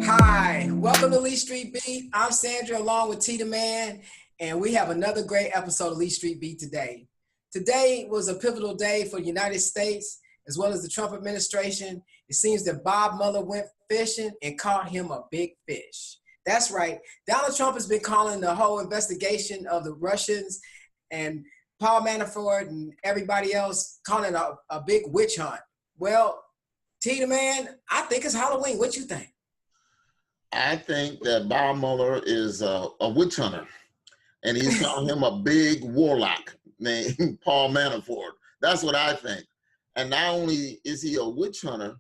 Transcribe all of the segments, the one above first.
Hi, welcome to Lee Street Beat. I'm Sandra along with T the Man, and we have another great episode of Lee Street Beat today. Today was a pivotal day for the United States as well as the Trump administration. It seems that Bob Mueller went fishing and caught him a big fish. That's right. Donald Trump has been calling the whole investigation of the Russians and Paul Manafort and everybody else calling it a big witch hunt. Well, T the Man, I think it's Halloween. What you think? I think that Bob Mueller is a witch hunter, and he's calling him a big warlock named Paul Manafort. That's what I think. And not only is he a witch hunter,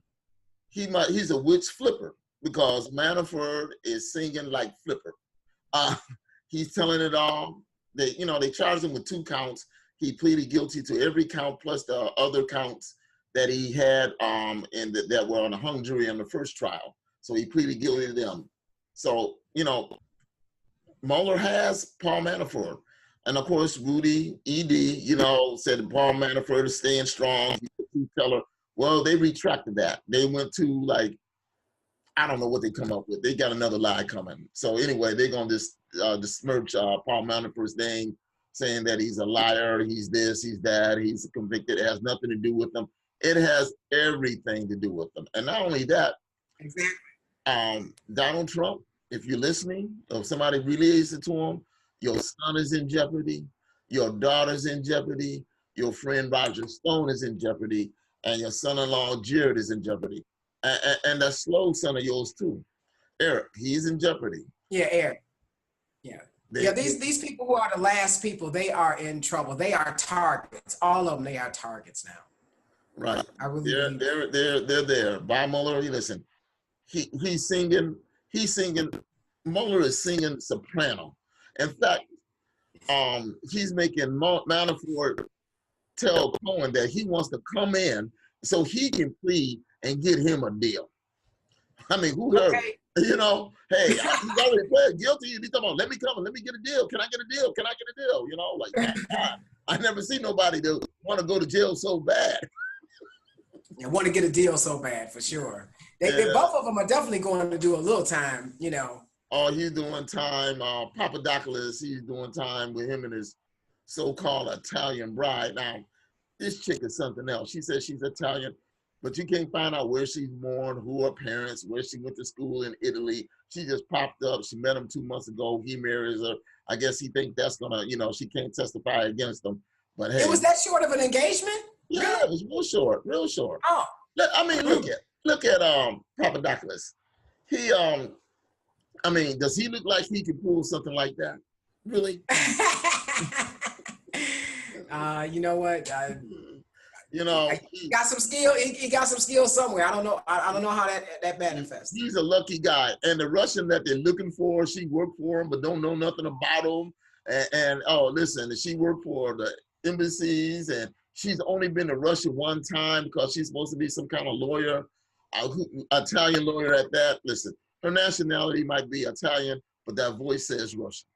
he's a witch flipper, because Manafort is singing like Flipper. He's telling it all. They charged him with 2 counts. He pleaded guilty to every count plus the other counts that he had that were on the hung jury in the first trial. So he pleaded guilty to them. So, Mueller has Paul Manafort. And of course, Rudy, ED, said that Paul Manafort is staying strong. He's a truth teller. Well, they retracted that. They went to I don't know what they come up with. They got another lie coming. So anyway, they're going to just besmirch Paul Manafort's name, saying that he's a liar, he's this, he's that, he's convicted. It has nothing to do with them. It has everything to do with them. And not only that, Exactly. Donald Trump, if you're listening, or somebody relays it to him, your son is in jeopardy, your daughter's in jeopardy, your friend Roger Stone is in jeopardy, and your son-in-law Jared is in jeopardy. And that slow son of yours too, Eric, he's in jeopardy. Yeah, Eric. Yeah. These people who are the last people, they are in trouble. They are targets. All of them, they are targets now. Right. I really they're there. Bob Mueller, listen, he's singing, Mueller is singing soprano. In fact, he's making Manafort tell Cohen that he wants to come in so he can plead and get him a deal. I mean, who heard? Okay. Hey, he's already pled guilty. He's talking about, let me come and let me get a deal. Can I get a deal? Can I get a deal? I never see nobody that want to go to jail so bad. I want to get a deal so bad, for sure. They both of them are definitely going to do a little time, Oh, he's doing time. Papadopoulos, he's doing time with him and his so-called Italian bride. Now, this chick is something else. She says she's Italian, but you can't find out where she's born, who her parents, where she went to school in Italy. She just popped up. She met him 2 months ago. He marries her. I guess he thinks that's gonna, she can't testify against him. But hey, it was that short of an engagement? Yeah, it was real short. Oh, I mean, look at Papadopoulos. He does he look like he could pull something like that? Really? You know what? He got some skill. He got some skill somewhere. I don't know. I don't know how that manifests. He's a lucky guy. And the Russian that they're looking for, she worked for him, but don't know nothing about him. And listen, she worked for the embassies, and she's only been to Russia one time because she's supposed to be some kind of lawyer, Italian lawyer at that. Listen, her nationality might be Italian, but that voice says Russian.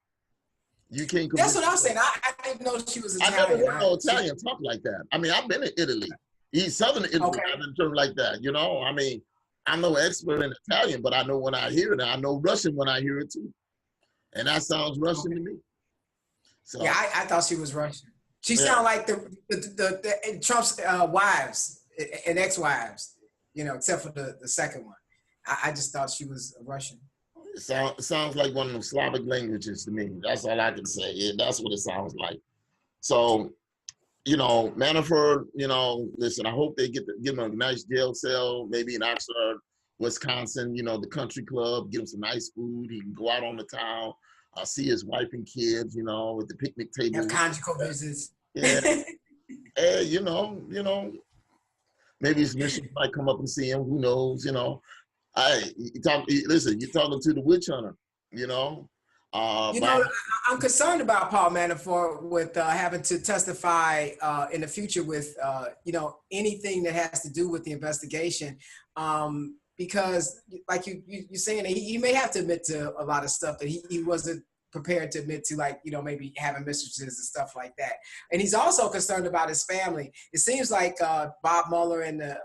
You can't. That's what I'm saying. I didn't know she was Italian. I never heard no Italian talk like that. I mean, I've been in Italy. Southern Italy, okay. I've been termed like that. I mean, I'm no expert in Italian, but I know when I hear it. I know Russian when I hear it too, and that sounds Russian to me. So yeah, I thought she was Russian. She sounded like the Trump's wives and ex-wives, except for the second one. I just thought she was Russian. It sounds like one of them Slavic languages to me. That's all I can say. Yeah, that's what it sounds like. So, Manafort, listen, I hope they give him a nice jail cell, maybe in Oxford, Wisconsin, the country club, give him some nice food. He can go out on the town, see his wife and kids, at the picnic table. Have conjugal visits. Yeah. Hey, maybe his mission might come up and see him. Who knows, listen, you're talking to the witch hunter, I'm concerned about Paul Manafort with having to testify in the future with, anything that has to do with the investigation. Because like you're saying, he may have to admit to a lot of stuff that he wasn't prepared to admit to, like, you know, maybe having mistresses and stuff like that. And he's also concerned about his family. It seems like Bob Mueller and the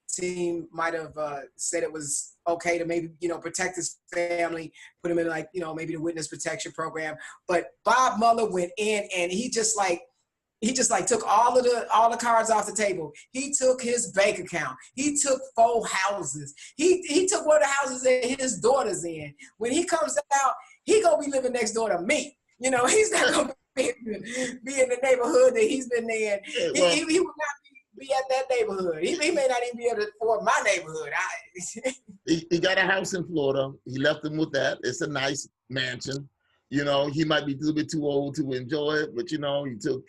team might have said it was okay to maybe, you know, protect his family, put him in, like, you know, maybe the witness protection program. But Bob Mueller went in and he just took all the cards off the table. He took his bank account. He took 4 houses. He took one of the houses that his daughter's in. When he comes out, he gonna be living next door to me. You know, he's not gonna be in the neighborhood that he's been in. He will not be at that neighborhood. He may not even be able to afford my neighborhood. He got a house in Florida. He left him with that. It's a nice mansion. You know, he might be a little bit too old to enjoy it, but you know, he took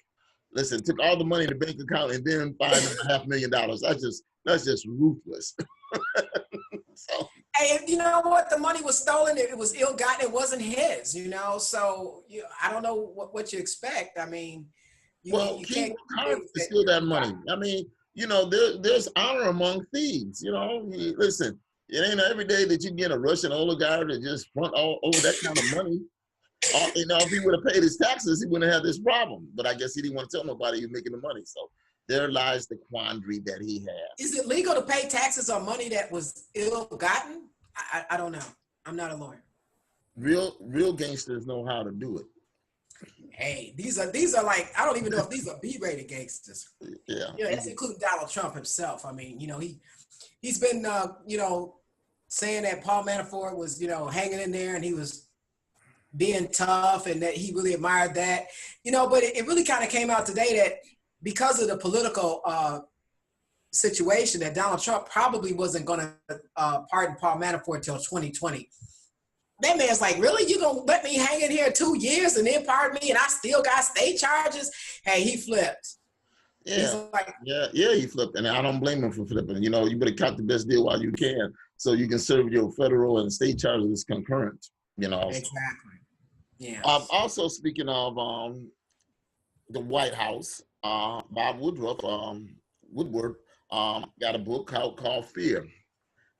all the money in the bank account and then $5.5 million. That's just ruthless. So, hey, you know what? The money was stolen. It was ill-gotten. It wasn't his, you know? So I don't know what you expect. I mean, you can't hard to steal that money. I mean, you know, there's honor among thieves, you know? Listen, it ain't every day that you get a Russian oligarch to just front all over that kind of money. You know, if he would have paid his taxes, he wouldn't have this problem. But I guess he didn't want to tell nobody he was making the money. So there lies the quandary that he has. Is it legal to pay taxes on money that was ill-gotten? I don't know. I'm not a lawyer. Real gangsters know how to do it. Hey, these are like, I don't even know if these are B-rated gangsters. Yeah. You know, that's including Donald Trump himself. I mean, you know, he's been, you know, saying that Paul Manafort was, you know, hanging in there and he was being tough and that he really admired that, you know, but it really kind of came out today that because of the political situation that Donald Trump probably wasn't going to pardon Paul Manafort till 2020. That man's like, really? You gonna let me hang in here 2 years and then pardon me and I still got state charges? Hey, he flipped. Yeah, he flipped, and I don't blame him for flipping. You know, you better cut the best deal while you can, so you can serve your federal and state charges concurrent. You know, exactly. Yeah. Also, speaking of the White House, Bob Woodward got a book called Fear,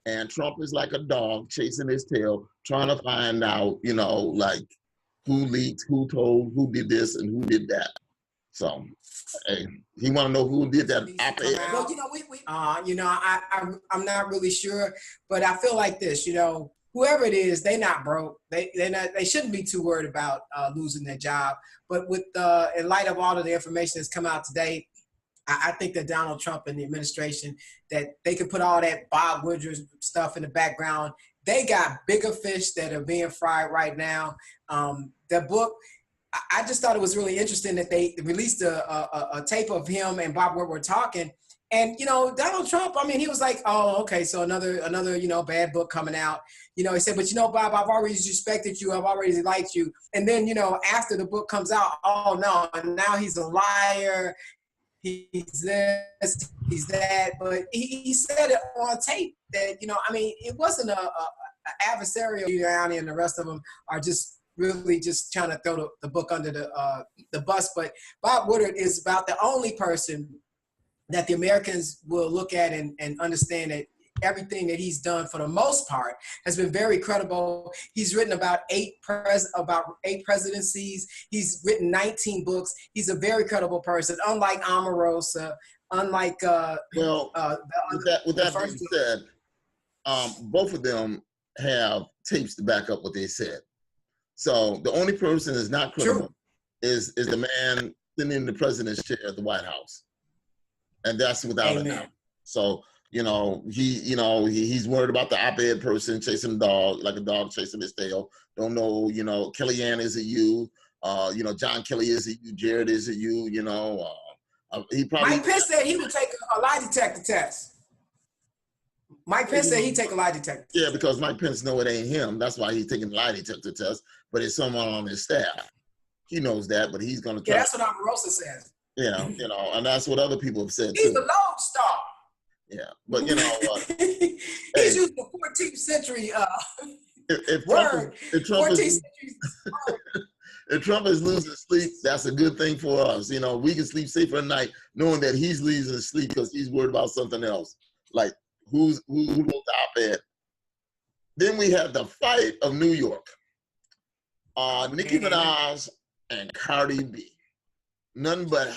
and Trump is like a dog chasing his tail, trying to find out, you know, like who leaked, who told, who did this, and who did that. So, hey, he want to know who did that op-ed. Well, you know, you know, I'm not really sure, but I feel like this, you know, whoever it is, they not broke. They shouldn't be too worried about losing their job. But with in light of all of the information that's come out today, I think that Donald Trump and the administration, that they could put all that Bob Woodward stuff in the background. They got bigger fish that are being fried right now. The book, I just thought it was really interesting that they released a tape of him and Bob Woodward talking. And, you know, Donald Trump, I mean, he was like, oh, okay, so another, you know, bad book coming out. You know, he said, but, you know, Bob, I've always respected you. I've always liked you. And then, you know, after the book comes out, oh, no, and now he's a liar. He's this, he's that. But he said it on tape that, you know, I mean, it wasn't a adversarial. Giuliani and the rest of them are just really just trying to throw the book under the bus. But Bob Woodward is about the only person that the Americans will look at and understand that everything that he's done for the most part has been very credible. He's written about eight presidencies. He's written 19 books. He's a very credible person, unlike Omarosa, unlike with that being said, both of them have tapes to back up what they said. So the only person that's not credible is the man sitting in the president's chair at the White House. And that's without a doubt. So, you know, he's worried about the op-ed person chasing the dog, like a dog chasing his tail. Don't know, you know, Kellyanne is a you. You know, John Kelly is a you. Jared is a you. You know, he probably. Mike Pence said he would take a lie detector test. Mike Pence said he'd take a lie detector. Yeah, because Mike Pence know it ain't him. That's why he's taking the lie detector test. But it's someone on his staff. He knows that, but he's going to try. Yeah, that's what Omarosa says. Yeah, you know, and that's what other people have said He's too. the Lone Star. Yeah, but you know what? He's using the 14th century if Trump is losing sleep, that's a good thing for us. You know, we can sleep safer at night knowing that he's losing sleep because he's worried about something else, like who wrote the op-ed. Then we have the fight of New York. Nicki Minaj and Cardi B. Nothing but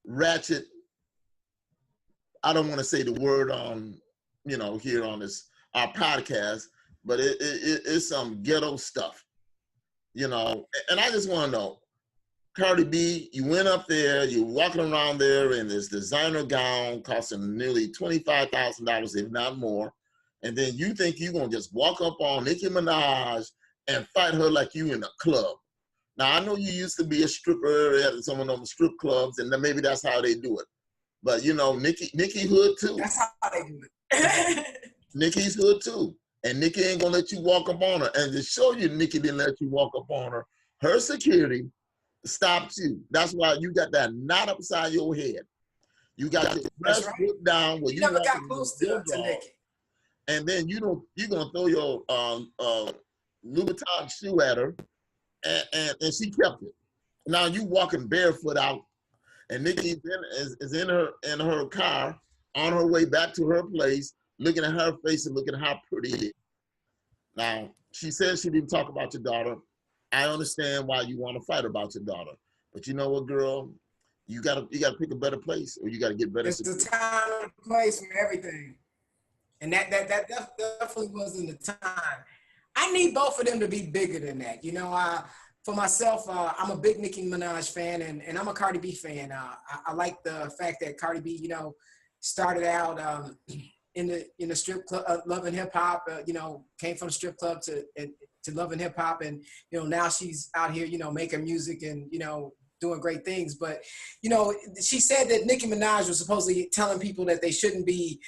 ratchet. I don't want to say the word on, here on our podcast, but it's some ghetto stuff, And I just want to know, Cardi B, you went up there, you're walking around there in this designer gown costing nearly $25,000, if not more. And then you think you're going to just walk up on Nicki Minaj and fight her like you in a club. Now, I know you used to be a stripper at some of them strip clubs, and then maybe that's how they do it. But, Nicki hood too. That's how they do it. Nicki's hood too. And Nicki ain't going to let you walk up on her. And to show you Nicki didn't let you walk up on her, her security stopped you. That's why you got that knot upside your head. You got your dress put down where you never got close to Nicki. And then you're gonna throw your Louboutin shoe at her, and she kept it. Now you walking barefoot out, and Nicki is in her car on her way back to her place, looking at her face and looking at how pretty it is. Now she says she didn't talk about your daughter. I understand why you want to fight about your daughter, but you know what, girl? You gotta pick a better place, or you gotta get better. It's the time and place for everything, and that definitely wasn't the time. I need both of them to be bigger than that. For myself, I'm a big Nicki Minaj fan, and I'm a Cardi B fan. I like the fact that Cardi B, started out in the strip club, loving hip hop. Came from the strip club to loving hip hop, and now she's out here, making music and doing great things. But she said that Nicki Minaj was supposedly telling people that they shouldn't be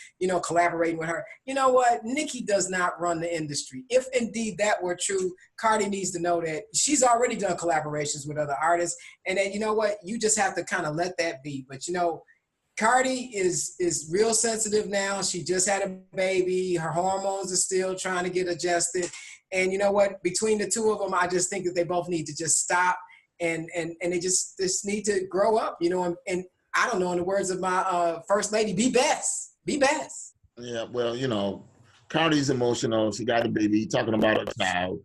collaborating with her. You know what? Nicki does not run the industry. If indeed that were true, Cardi needs to know that she's already done collaborations with other artists, and that you just have to kind of let that be. But Cardi is real sensitive now. She just had a baby. Her hormones are still trying to get adjusted. And you know what? Between the two of them, I just think that they both need to just stop and they just need to grow up, and I don't know, in the words of my first lady, be best. Be best. Yeah, well, Cardi's emotional. She got a baby, talking about her child.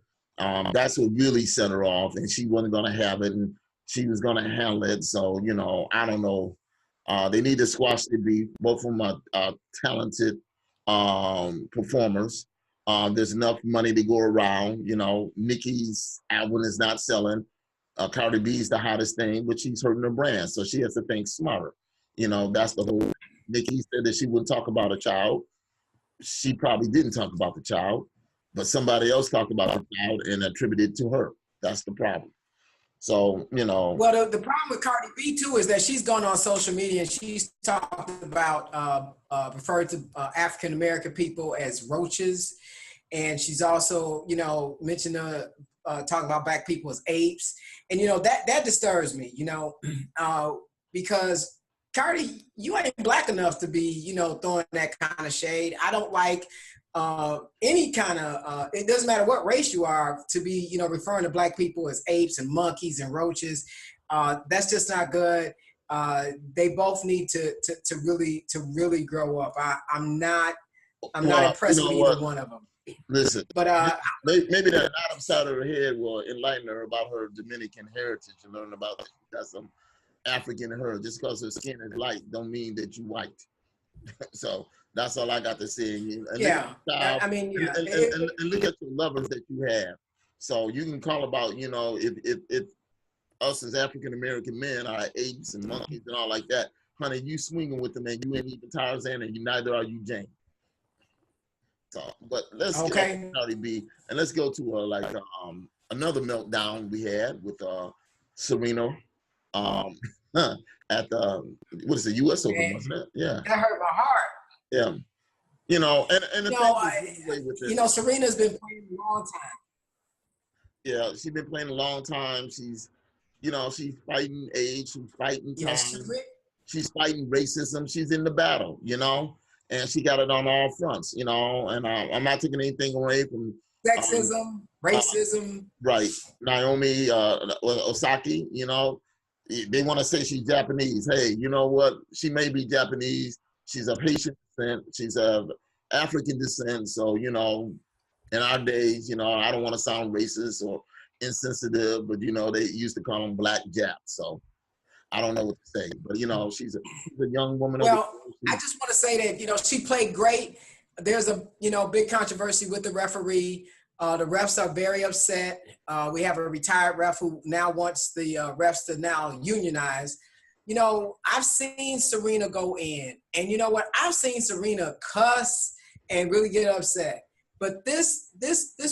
That's what really set her off, and she wasn't going to have it, and she was going to handle it. So, I don't know. They need to squash the beef. Both of them are talented performers. There's enough money to go around. Nicki's album is not selling. Cardi B's the hottest thing, but she's hurting her brand, so she has to think smarter. That's the whole. Nicki said that she wouldn't talk about a child. She probably didn't talk about the child, but somebody else talked about the child and attributed it to her. That's the problem. So, Well, the problem with Cardi B, too, is that she's gone on social media and she's talked about, referred to African-American people as roaches. And she's also, mentioned, talking about black people as apes. And, that disturbs me, because Cardi, you ain't black enough to be, throwing that kind of shade. I don't like any kind of, it doesn't matter what race you are, to be, referring to black people as apes and monkeys and roaches. That's just not good. They both need to really grow up. I'm not impressed with either one of them. Listen, but maybe that knot upside of her head will enlighten her about her Dominican heritage and learn about that. That's some African in her. Just because her skin is light don't mean that you white. So that's all I got to say. And look at the lovers that you have. So you can call about, if us as African American men are apes and monkeys and all like that, honey, you swinging with them and you ain't even Tarzan and neither are you Jane. So, but let's get to Cardi B and let's go to another meltdown we had with Serena at the U.S. Open, wasn't it? Yeah. That hurt my heart. Yeah. And the thing is, Serena's been playing a long time. Yeah, she's been playing a long time. She's fighting age, she's fighting time. She's fighting racism. She's in the battle, and she got it on all fronts, and I'm not taking anything away from sexism, racism. Right. Naomi Osaka, they want to say she's Japanese. Hey, you know what? She may be Japanese. She's of Haitian descent. She's of African descent. So, in our days, I don't want to sound racist or insensitive, but they used to call them black Japs. So I don't know what to say, but she's a young woman. Well, I just want to say that she played great. There's a big controversy with the referee. The refs are very upset. We have a retired ref who now wants the refs to now unionize. I've seen Serena go in, and you know what? I've seen Serena cuss and really get upset. But this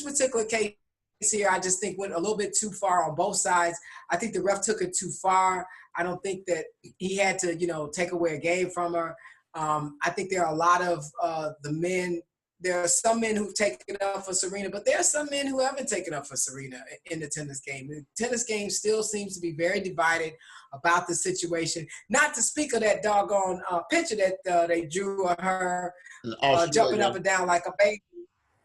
particular case here, I just think went a little bit too far on both sides. I think the ref took it too far. I don't think that he had to, take away a game from her. I think there are a lot of the men. There are some men who've taken up for Serena, but there are some men who haven't taken up for Serena in the tennis game. The tennis game still seems to be very divided about the situation. Not to speak of that doggone picture that they drew of her jumping up and down like a baby.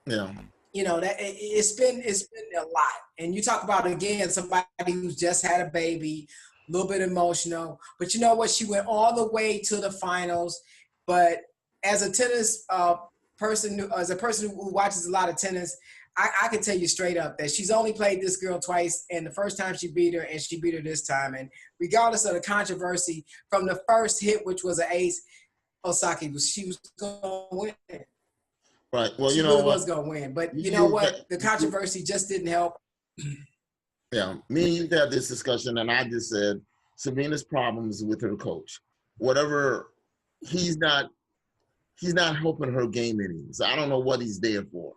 Yeah. That it's been a lot. And you talk about, again, somebody who's just had a baby, a little bit emotional. But you know what? She went all the way to the finals. But as a tennis person who watches a lot of tennis, I can tell you straight up that she's only played this girl twice, and the first time she beat her, and she beat her this time. And regardless of the controversy from the first hit, which was an ace, Osaka she was going to win. Right. Well, she really was going to win. But you know what? The controversy just didn't help. Yeah. Me and you had this discussion, and I just said Serena's problems with her coach. Whatever, he's not helping her game innings. I don't know what he's there for.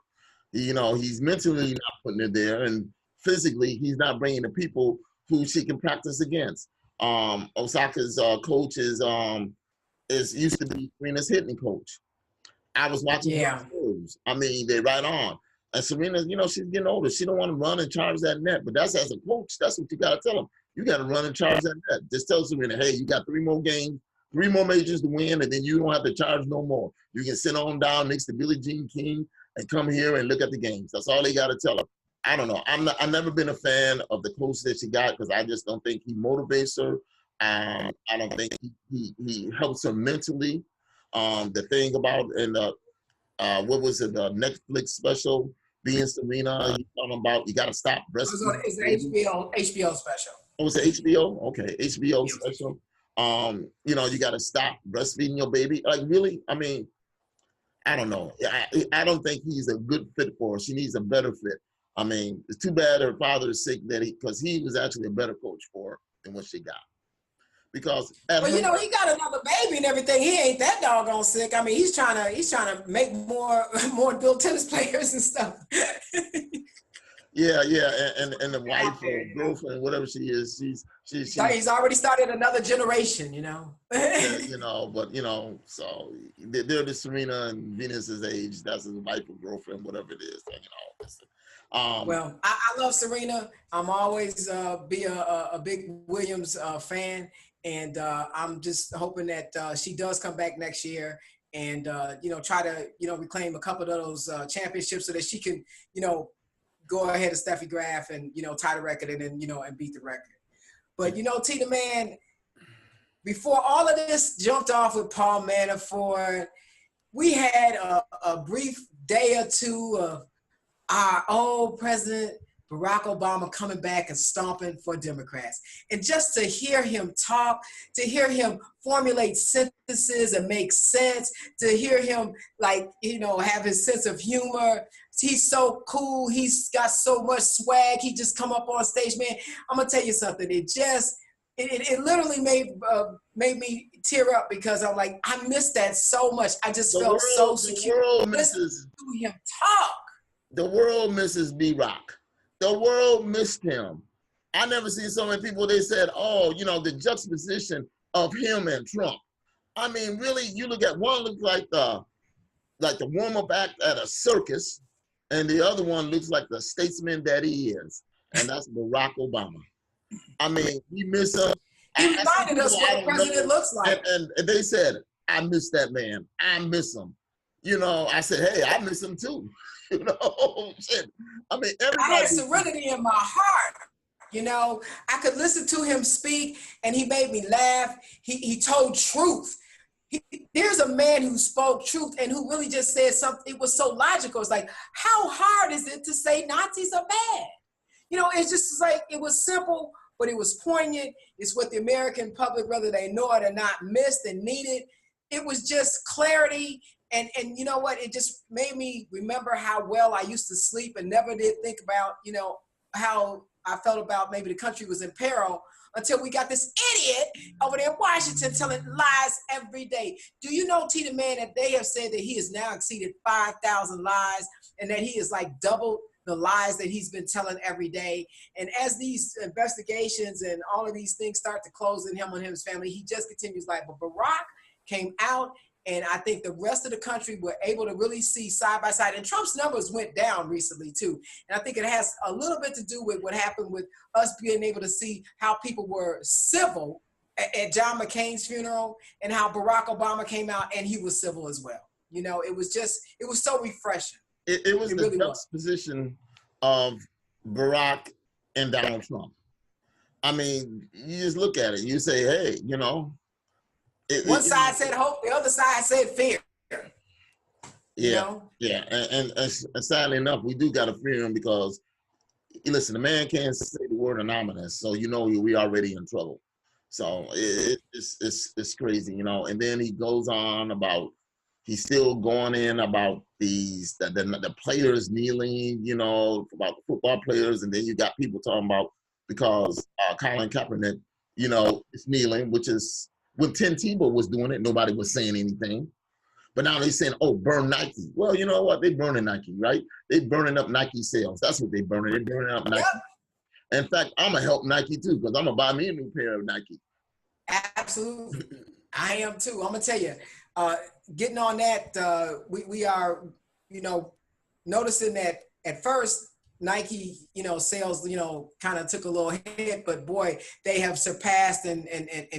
He's mentally not putting it there, and physically he's not bringing the people who she can practice against. Osaka's coach is used to be Serena's hitting coach. I was watching her shows. I mean, they're right on. And Serena, she's getting older. She don't want to run and charge that net. But that's as a coach, that's what you got to tell them. You got to run and charge that net. Just tell Serena, hey, you got 3 more games, 3 more majors to win, and then you don't have to charge no more. You can sit on down next to Billie Jean King and come here and look at the games. That's all they got to tell her. I don't know. I've never been a fan of the coach that she got because I just don't think he motivates her. I don't think he helps her mentally. The thing about what was it? The Netflix special, Being Serena. He's talking about you got to stop breastfeeding. It's an HBO special. Oh, it's an HBO. Okay, HBO special. You got to stop breastfeeding your baby. Like, really? I mean, I don't know. I don't think he's a good fit for her. She needs a better fit. I mean, it's too bad her father is sick because he was actually a better coach for her than what she got. Because he got another baby and everything. He ain't that doggone sick. I mean, he's trying to make more build tennis players and stuff. Yeah, and the wife or girlfriend, whatever she is, she's he's already started another generation, yeah, but so they're the Serena and Venus's age. That's his wife or girlfriend, whatever it is. Well, I love Serena. I'm always be a big Williams fan, and I'm just hoping that she does come back next year and try to reclaim a couple of those championships so that she can go ahead of Steffi Graf and tie the record and then and beat the record. But T the man, before all of this jumped off with Paul Manafort, we had a brief day or two of our old president Barack Obama coming back and stomping for Democrats. And just to hear him talk, to hear him formulate sentences and make sense, to hear him have his sense of humor. He's so cool. He's got so much swag. He just come up on stage, man. I'm gonna tell you something. It literally made me tear up because I'm like, I missed that so much. I just felt so secure. Listen to him talk. The world misses B-Rock. The world missed him. I never seen so many people, they said, the juxtaposition of him and Trump. I mean, really, you look at one looks like the warm-up act at a circus, and the other one looks like the statesman that he is, and that's Barack Obama. I mean, we miss him. He reminded us what a president looks like. And they said, I miss that man. I miss him. I said, hey, I miss him too. Shit. I mean, everybody. I had serenity in my heart. I could listen to him speak and he made me laugh. He told truth. There's a man who spoke truth and who really just said something. It was so logical. It's like, how hard is it to say Nazis are bad? it's just like, it was simple, but it was poignant. It's what the American public, whether they know it or not, missed and needed. It was just clarity. And you know what? It just made me remember how well I used to sleep and never did think about, how I felt about maybe the country was in peril until we got this idiot over there in Washington telling lies every day. Do you know, T the Man, that they have said that he has now exceeded 5,000 lies and that he is like double the lies that he's been telling every day. And as these investigations and all of these things start to close in him and his family, he just continues like, but Barack came out, and I think the rest of the country were able to really see side by side. And Trump's numbers went down recently too. And I think it has a little bit to do with what happened with us being able to see how people were civil at John McCain's funeral and how Barack Obama came out and he was civil as well. It was so refreshing. It was the really juxtaposition of Barack and Donald Trump. I mean, you just look at it, you say, hey, one side said hope, the other side said fear. Yeah, and sadly enough, we do got to fear him because, listen, the man can't say the word anonymous, so we already in trouble. So it's crazy, and then he goes on about, he's still going in about the players kneeling, about the football players, and then you got people talking about because Colin Kaepernick, is kneeling, which is when Tim Tebow was doing it, nobody was saying anything. But now they're saying, oh, burn Nike. Well, you know what? They burning Nike, right? They burning up Nike sales. That's what they burning. They burning up Nike. Yep. In fact, I'm going to help Nike too, because I'm going to buy me a new pair of Nike. Absolutely. I am too. I'm going to tell you, getting on that, we are, noticing that at first, Nike, sales, kind of took a little hit, but boy, they have surpassed and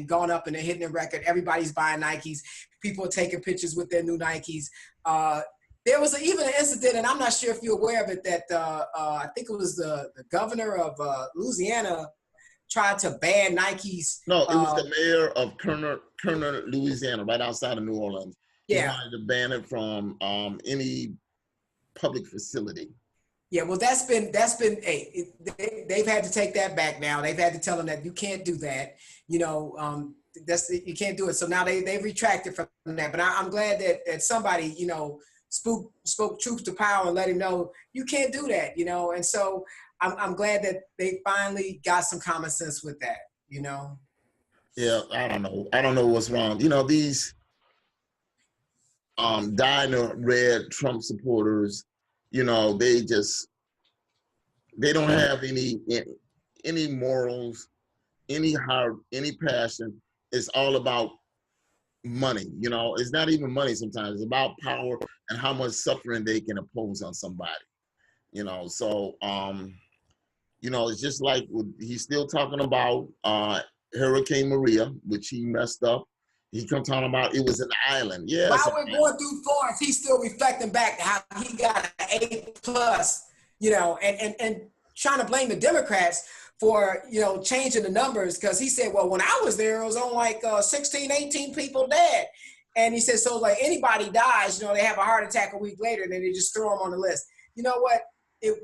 gone up and they're hitting a record. Everybody's buying Nikes. People are taking pictures with their new Nikes. There was even an incident, and I'm not sure if you're aware of it, that I think it was the governor of Louisiana tried to ban Nikes. No, it was the mayor of Kerner, Louisiana, right outside of New Orleans. Yeah. He wanted to ban it from any public facility. Yeah, well, that's been they've had to take that back now. They've had to tell them that you can't do that. You can't do it. So now they've retracted from that. But I'm glad that somebody spoke truth to power and let him know you can't do that. And so I'm glad that they finally got some common sense with that. Yeah, I don't know what's wrong. These dying red Trump supporters. They don't have any morals, any heart, any passion. It's all about money. It's not even money sometimes. It's about power and how much suffering they can impose on somebody. So it's just like he's still talking about Hurricane Maria, which he messed up. He comes talking about it was an island. Yeah. While we're going through Florence, he's still reflecting back how he got an A+, and trying to blame the Democrats for, changing the numbers. Because he said, well, when I was there, it was on like 16, 18 people dead. And he said, so like anybody dies, they have a heart attack a week later, and then they just throw them on the list. You know what? The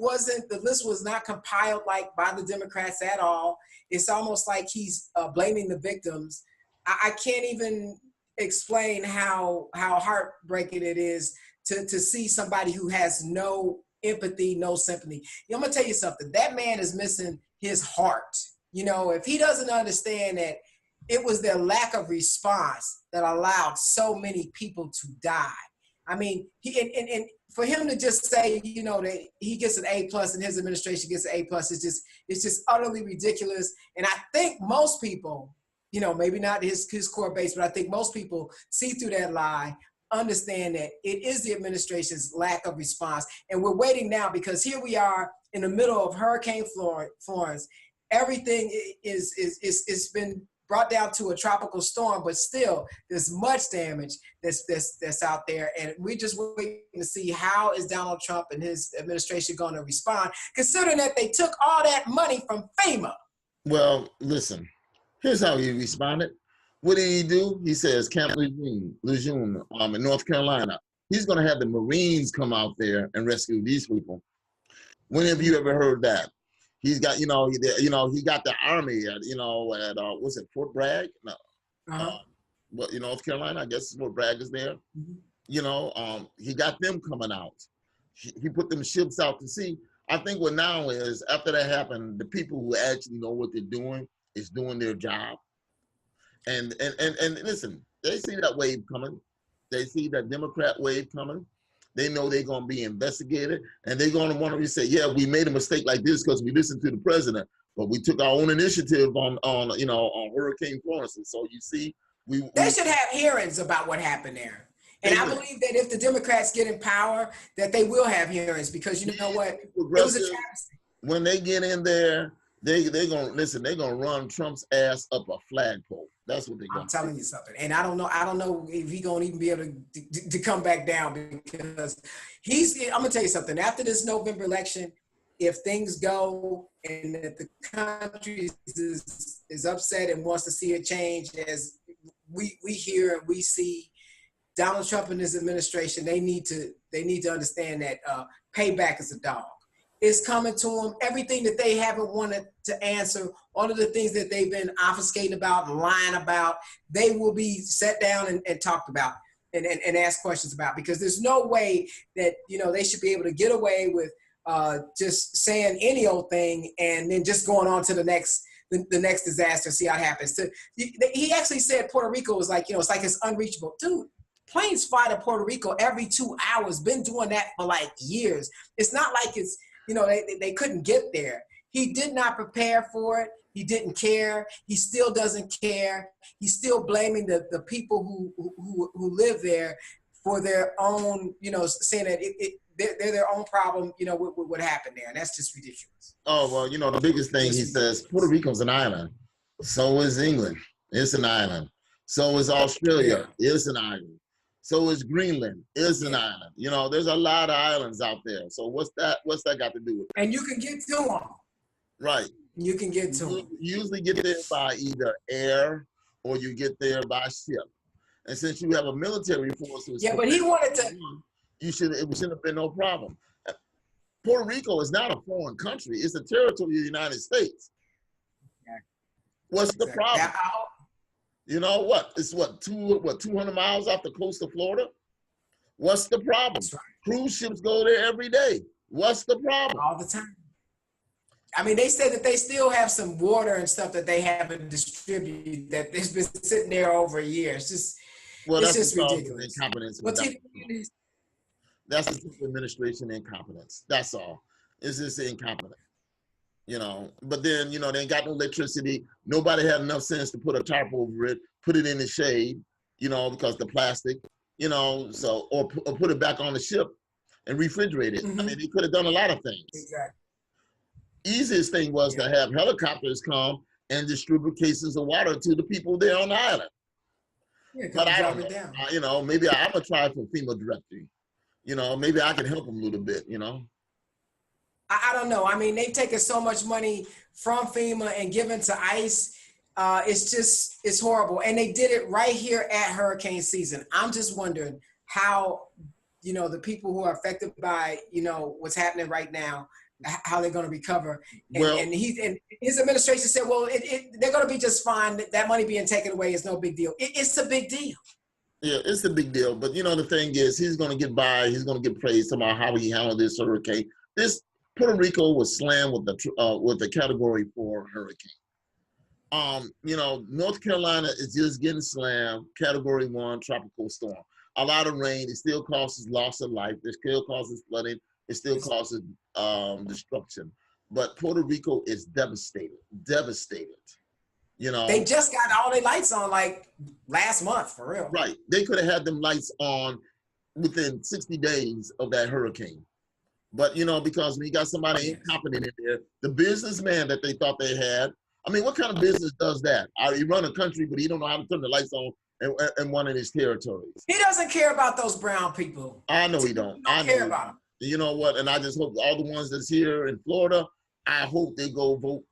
list was not compiled like by the Democrats at all. It's almost like he's blaming the victims. I can't even explain how heartbreaking it is to see somebody who has no empathy, no sympathy. I'm going to tell you something. That man is missing his heart. If he doesn't understand that it was their lack of response that allowed so many people to die. I mean, and for him to just say, that he gets an A+ and his administration gets an A+, it's just utterly ridiculous. And I think most people, maybe not his core base, but I think most people see through that lie, understand that it is the administration's lack of response. And we're waiting now because here we are in the middle of Hurricane Florence. Everything is been brought down to a tropical storm, but still there's much damage that's out there. And we're just waiting to see how is Donald Trump and his administration going to respond, considering that they took all that money from FEMA. Well, listen. Here's how he responded. What did he do? He says Camp Lejeune in North Carolina. He's going to have the Marines come out there and rescue these people. When have you ever heard that? He's got, he got the army at, at what's it, Fort Bragg? No, well, North Carolina, I guess Fort Bragg is there. He got them coming out. He put them ships out to sea. I think what now is, after that happened, the people who actually know what they're doing is doing their job. And listen, they see that wave coming. They see that Democrat wave coming. They know they're going to be investigated, and they're going to want to say, yeah, we made a mistake like this because we listened to the president, but we took our own initiative on Hurricane Florence. And so you see, they should have hearings about what happened there. And I believe that if the Democrats get in power, that they will have hearings, because you know what? It was a travesty. When they get in there, they're gonna run Trump's ass up a flagpole. That's what they're going. I'm telling you something. And I don't know if he's gonna even be able to come back down, because I'm gonna tell you something. After this November election, if things go and if the country is upset and wants to see a change, as we hear and we see, Donald Trump and his administration, they need to understand that payback is a dog. It's coming to them. Everything that they haven't wanted to answer, all of the things that they've been obfuscating about and lying about, they will be set down and talked about and asked questions about, because there's no way that, they should be able to get away with just saying any old thing and then just going on to the next disaster, see how it happens. He actually said Puerto Rico was like, it's like it's unreachable. Dude, planes fly to Puerto Rico every 2 hours, been doing that for like years. It's not like it's, they couldn't get there. He did not prepare for it. He didn't care. He still doesn't care. He's still blaming the people who live there for their own, saying that they're their own problem, with what happened there. And that's just ridiculous. Oh, well, the biggest thing he says, Puerto Rico's an island. So is England. It's an island. So is Australia. Yeah. It's an island. So is Greenland. It's an island. There's a lot of islands out there. So what's that got to do with it? And you can get to them. Right. You can get to them. You usually get there by either air or you get there by ship. And since you have a military force, but he wanted to. It shouldn't have been no problem. Puerto Rico is not a foreign country. It's a territory of the United States. What's the problem? You know what? It's 200 miles off the coast of Florida? What's the problem? Right. Cruise ships go there every day. What's the problem? All the time. I mean, they said that they still have some water and stuff that they haven't distributed, that it's been sitting there over a year. It's just ridiculous. Incompetence. That's the administration incompetence. That's all. It's just incompetent. But then, they ain't got no electricity. Nobody had enough sense to put a tarp over it, put it in the shade, because the plastic, or put it back on the ship and refrigerate it. Mm-hmm. I mean, they could have done a lot of things. Exactly. Easiest thing was to have helicopters come and distribute cases of water to the people there on the island. Yeah, but I don't know. Maybe I'm going to try for FEMA directory. Maybe I can help them a little bit, I don't know. I mean, they've taken so much money from FEMA and given to ICE. It's horrible. And they did it right here at hurricane season. I'm just wondering how, the people who are affected by, what's happening right now, how they're going to recover. And his administration said, well, they're going to be just fine. That money being taken away is no big deal. It's a big deal. Yeah, it's a big deal. But, the thing is, he's going to get by. He's going to get praised about how he handled this hurricane. Puerto Rico was slammed with the Category 4 hurricane. North Carolina is just getting slammed, Category 1 tropical storm. A lot of rain. It still causes loss of life. It still causes flooding. It still causes destruction. But Puerto Rico is devastated. They just got all their lights on like last month, for real. Right. They could have had them lights on within 60 days of that hurricane. But, because when you got somebody incompetent in there, the businessman that they thought they had, I mean, what kind of business does that? He run a country, but he don't know how to turn the lights on in one of his territories. He doesn't care about those brown people. I know he don't. I don't care about them. You know what? And I just hope all the ones that's here in Florida, I hope they go vote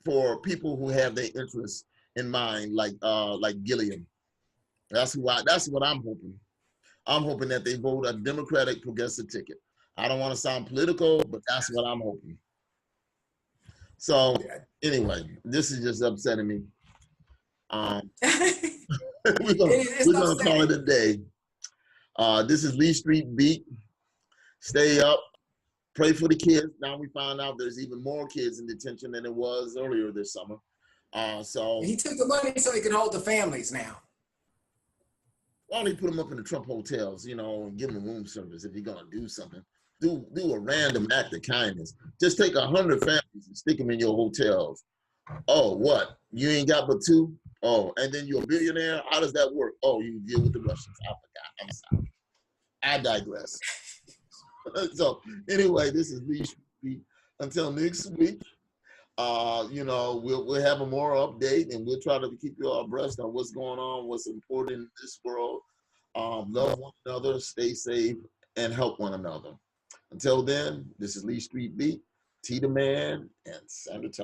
for people who have their interests in mind, like Gilliam. That's what I'm hoping. I'm hoping that they vote a Democratic progressive ticket. I don't want to sound political, but that's what I'm hoping. So anyway, this is just upsetting me. we're gonna call it a day. This is Lee Street Beat. Stay up. Pray for the kids. Now we found out there's even more kids in detention than it was earlier this summer. So he took the money so he could hold the families now. Why don't he put them up in the Trump hotels, you know, and give them room service if you're gonna do something? Do a random act of kindness. Just take 100 families and stick them in your hotels. Oh, what? You ain't got but 2? Oh, and then you're a billionaire? How does that work? Oh, you deal with the Russians. I forgot. I'm sorry. I digress. So anyway, this is Lee Street. Until next week, you know, we'll have a more update, and we'll try to keep you all abreast on what's going on, what's important in this world. Love one another, stay safe, and help one another. Until then, this is Lee Street Beat, T the Man, and sanity.